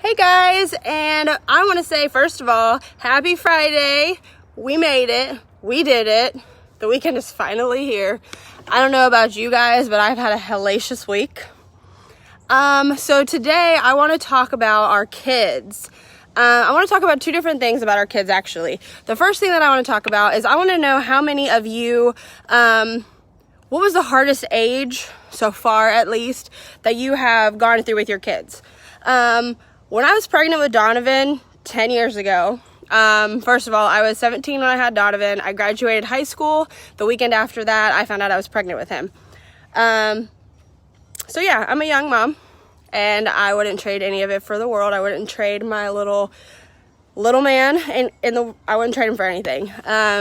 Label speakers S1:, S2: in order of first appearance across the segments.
S1: Hey guys, and I want to say first of all, happy Friday. We made it. We did it. The weekend is finally here. I don't know about you guys, but I've had a hellacious week. So today I want to talk about our kids. I want to talk about two different things about our kids actually. The first thing that I want to talk about is I want to know how many of you, what was the hardest age so far at least that you have gone through with your kids? When I was pregnant with Donovan 10 years ago, first of all, I was 17 when I had Donovan. I graduated high school. The weekend after that, I found out I was pregnant with him. So yeah, I'm a young mom, and I wouldn't trade any of it for the world. I wouldn't trade my little man, I wouldn't trade him for anything.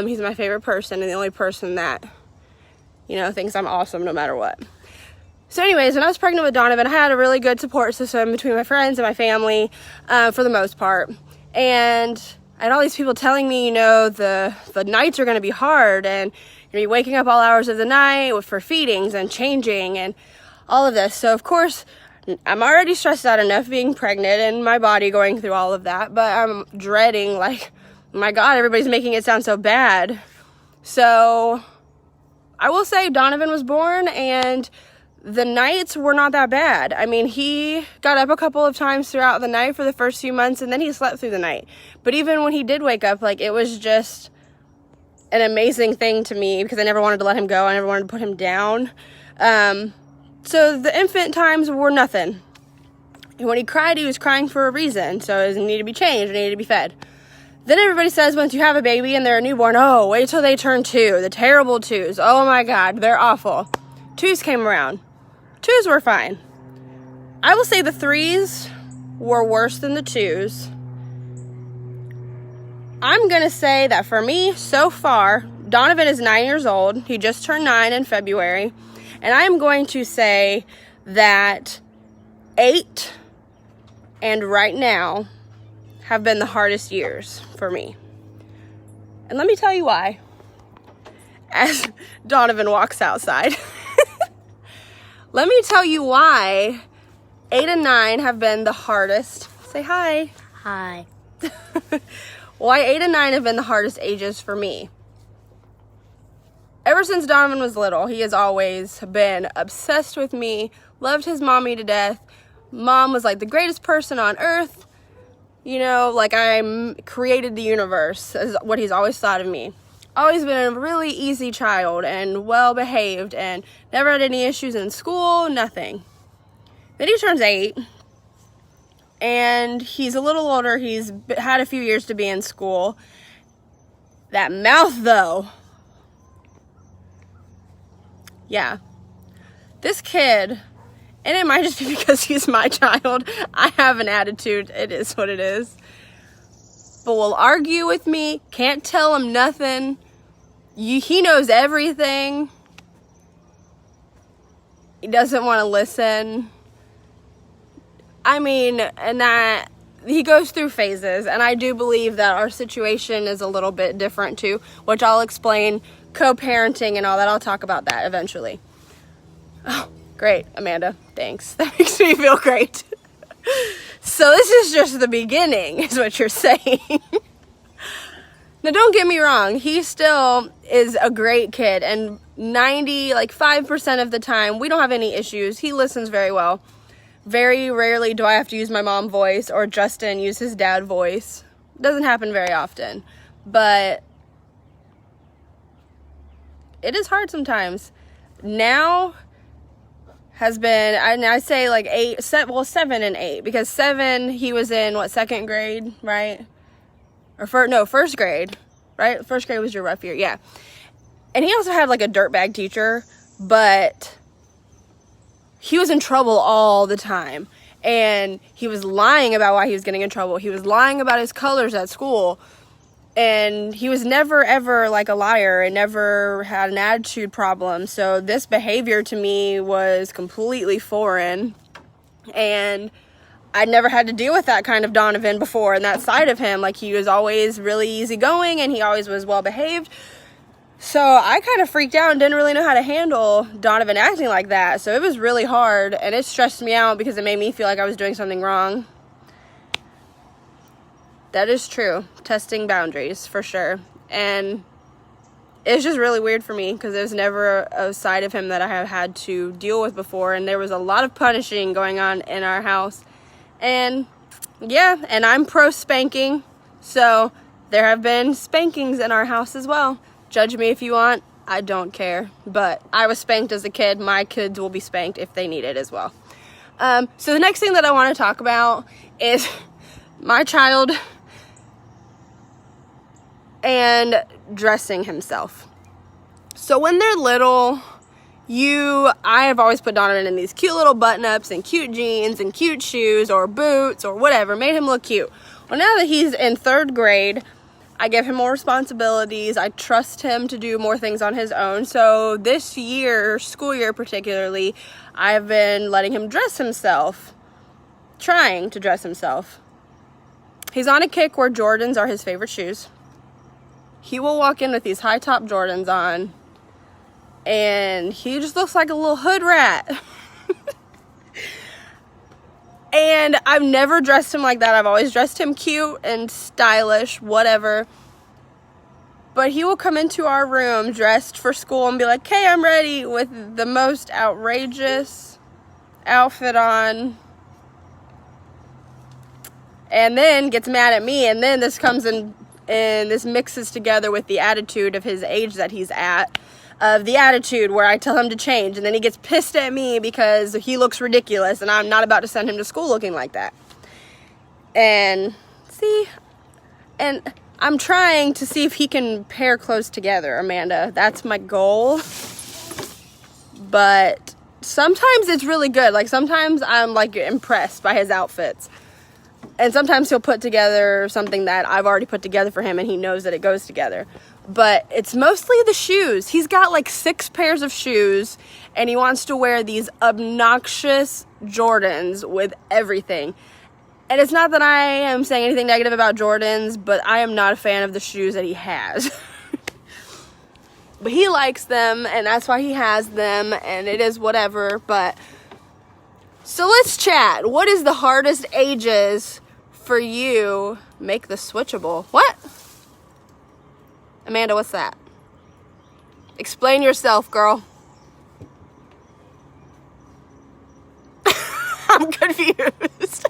S1: He's my favorite person and the only person that, thinks I'm awesome no matter what. So anyways, when I was pregnant with Donovan, I had a really good support system between my friends and my family, for the most part. And I had all these people telling me, the nights are going to be hard, and you're going to be waking up all hours of the night for feedings and changing and all of this. So of course, I'm already stressed out enough being pregnant and my body going through all of that, but I'm dreading, like, my God, everybody's making it sound so bad. So I will say Donovan was born, and the nights were not that bad. I mean, he got up a couple of times throughout the night for the first few months, and then he slept through the night. But even when he did wake up, it was just an amazing thing to me because I never wanted to let him go. I never wanted to put him down. So the infant times were nothing. And when he cried, he was crying for a reason. So it needed to be changed, it needed to be fed. Then everybody says once you have a baby and they're a newborn, oh, wait till they turn 2. The terrible 2s. Oh my God, they're awful. 2s came around. 2s were fine. I will say the 3s were worse than the 2s. I'm going to say that for me, so far, Donovan is 9 years old. He just turned 9 in February. And I'm going to say that 8 and right now have been the hardest years for me. And let me tell you why. As Donovan walks outside. Let me tell you why 8 and 9 have been the hardest. Say hi.
S2: Hi.
S1: Why 8 and 9 have been the hardest ages for me. Ever since Donovan was little, he has always been obsessed with me, loved his mommy to death. Mom was like the greatest person on earth. I created the universe, is what he's always thought of me. Always been a really easy child and well behaved and never had any issues in school, nothing. Then he turns 8 and he's a little older. He's had a few years to be in school. That mouth though. Yeah. This kid, and it might just be because he's my child. I have an attitude. It is what it is. But will argue with me. Can't tell him nothing. He knows everything. He doesn't want to listen. I mean, and that he goes through phases, and I do believe that our situation is a little bit different too, which I'll explain. Co-parenting and all that. I'll talk about that eventually. Oh, great, Amanda. Thanks. That makes me feel great. So this is just the beginning, is what you're saying. Now, don't get me wrong. He still is a great kid, and 5% of the time, we don't have any issues. He listens very well. Very rarely do I have to use my mom voice or Justin use his dad voice. Doesn't happen very often, but it is hard sometimes. Now has been, and I say 7 and 8, because 7, he was in second grade, right? First grade, right? First grade was your rough year, yeah. And he also had a dirtbag teacher, but he was in trouble all the time. And he was lying about why he was getting in trouble. He was lying about his colors at school. And he was never, ever a liar and never had an attitude problem. So this behavior to me was completely foreign. And I'd never had to deal with that kind of Donovan before, and that side of him. He was always really easygoing and he always was well behaved. So I kind of freaked out and didn't really know how to handle Donovan acting like that. So it was really hard, and it stressed me out because it made me feel like I was doing something wrong. That is true. Testing boundaries, for sure. And it's just really weird for me because there's never a side of him that I have had to deal with before. And there was a lot of punishing going on in our house. And yeah, and I'm pro spanking. So there have been spankings in our house as well. Judge me if you want. I don't care. But I was spanked as a kid. My kids will be spanked if they need it as well. So the next thing that I want to talk about is my child and dressing himself. So when they're little, I have always put Donovan in these cute little button-ups and cute jeans and cute shoes or boots or whatever, made him look cute. Well, now that he's in 3rd grade, I give him more responsibilities. I trust him to do more things on his own. So this year, school year particularly, I've been letting him dress himself, trying to dress himself. He's on a kick where Jordans are his favorite shoes. He will walk in with these high top Jordans on, and he just looks like a little hood rat. And I've never dressed him like that. I've always dressed him cute and stylish, whatever. But he will come into our room dressed for school and be like, "Hey, I'm ready," with the most outrageous outfit on. And then gets mad at me. And then this comes in, and this mixes together with the attitude of his age that he's at. Of the attitude where I tell him to change, and then he gets pissed at me because he looks ridiculous and I'm not about to send him to school looking like that. And I'm trying to see if he can pair clothes together, Amanda. That's my goal. But sometimes it's really good. Like, sometimes I'm like impressed by his outfits. And sometimes he'll put together something that I've already put together for him and he knows that it goes together. But it's mostly the shoes. He's got like 6 pairs of shoes and he wants to wear these obnoxious Jordans with everything. And it's not that I am saying anything negative about Jordans, but I am not a fan of the shoes that he has. But he likes them and that's why he has them, and it is whatever. But so let's chat. What is the hardest ages for you? Make the switchable. What? Amanda, what's that? Explain yourself, girl. I'm confused.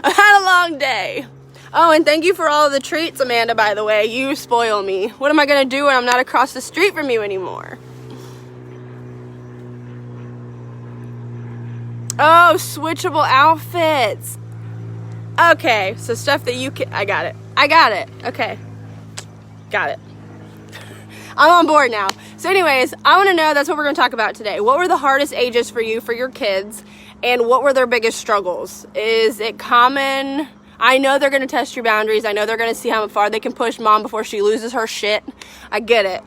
S1: I've had a long day. Oh, and thank you for all of the treats, Amanda, by the way. You spoil me. What am I going to do when I'm not across the street from you anymore? Oh, switchable outfits. Okay, so stuff that you can... I got it. Okay. Got it. I'm on board now. So anyways, I want to know, that's what we're going to talk about today. What were the hardest ages for you, for your kids, and what were their biggest struggles? Is it common? I know they're going to test your boundaries. I know they're going to see how far they can push mom before she loses her shit. I get it.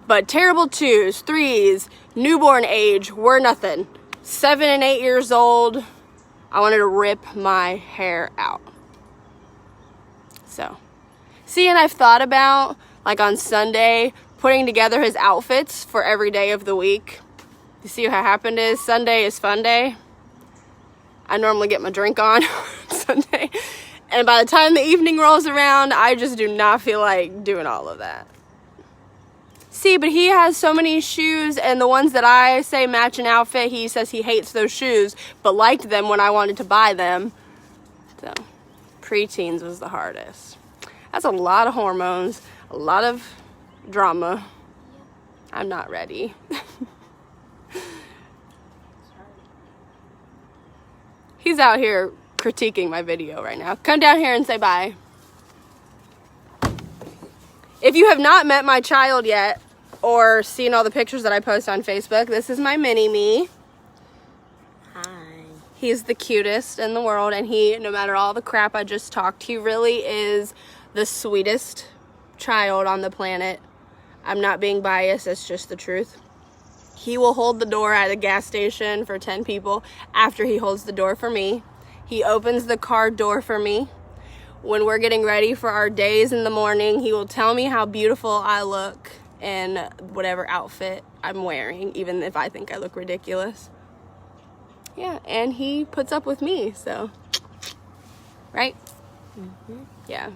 S1: But terrible 2s, 3s, newborn age, were nothing. 7 and 8 years old, I wanted to rip my hair out. So, see, and I've thought about, like on Sunday, putting together his outfits for every day of the week. You see what happened is, Sunday is fun day. I normally get my drink on Sunday. And by the time the evening rolls around, I just do not feel like doing all of that. See, but he has so many shoes, and the ones that I say match an outfit, he says he hates those shoes, but liked them when I wanted to buy them. So, preteens was the hardest. That's a lot of hormones, a lot of drama. I'm not ready. He's out here critiquing my video right now. Come down here and say bye. If you have not met my child yet, or seen all the pictures that I post on Facebook, this is my mini-me.
S2: Hi.
S1: He's the cutest in the world, and he, no matter all the crap I just talked, he really is the sweetest child on the planet. I'm not being biased, it's just the truth. He will hold the door at a gas station for 10 people after he holds the door for me. He opens the car door for me. When we're getting ready for our days in the morning, he will tell me how beautiful I look in whatever outfit I'm wearing, even if I think I look ridiculous. Yeah, and he puts up with me, so. Right? Yeah.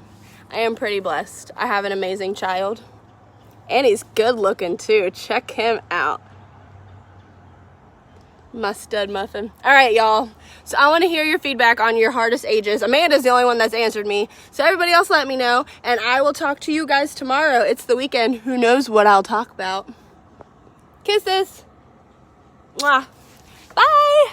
S1: I am pretty blessed. I have an amazing child. And he's good looking too. Check him out. My stud muffin. All right, y'all. So I want to hear your feedback on your hardest ages. Amanda's the only one that's answered me. So everybody else let me know. And I will talk to you guys tomorrow. It's the weekend. Who knows what I'll talk about. Kisses. Mwah. Bye.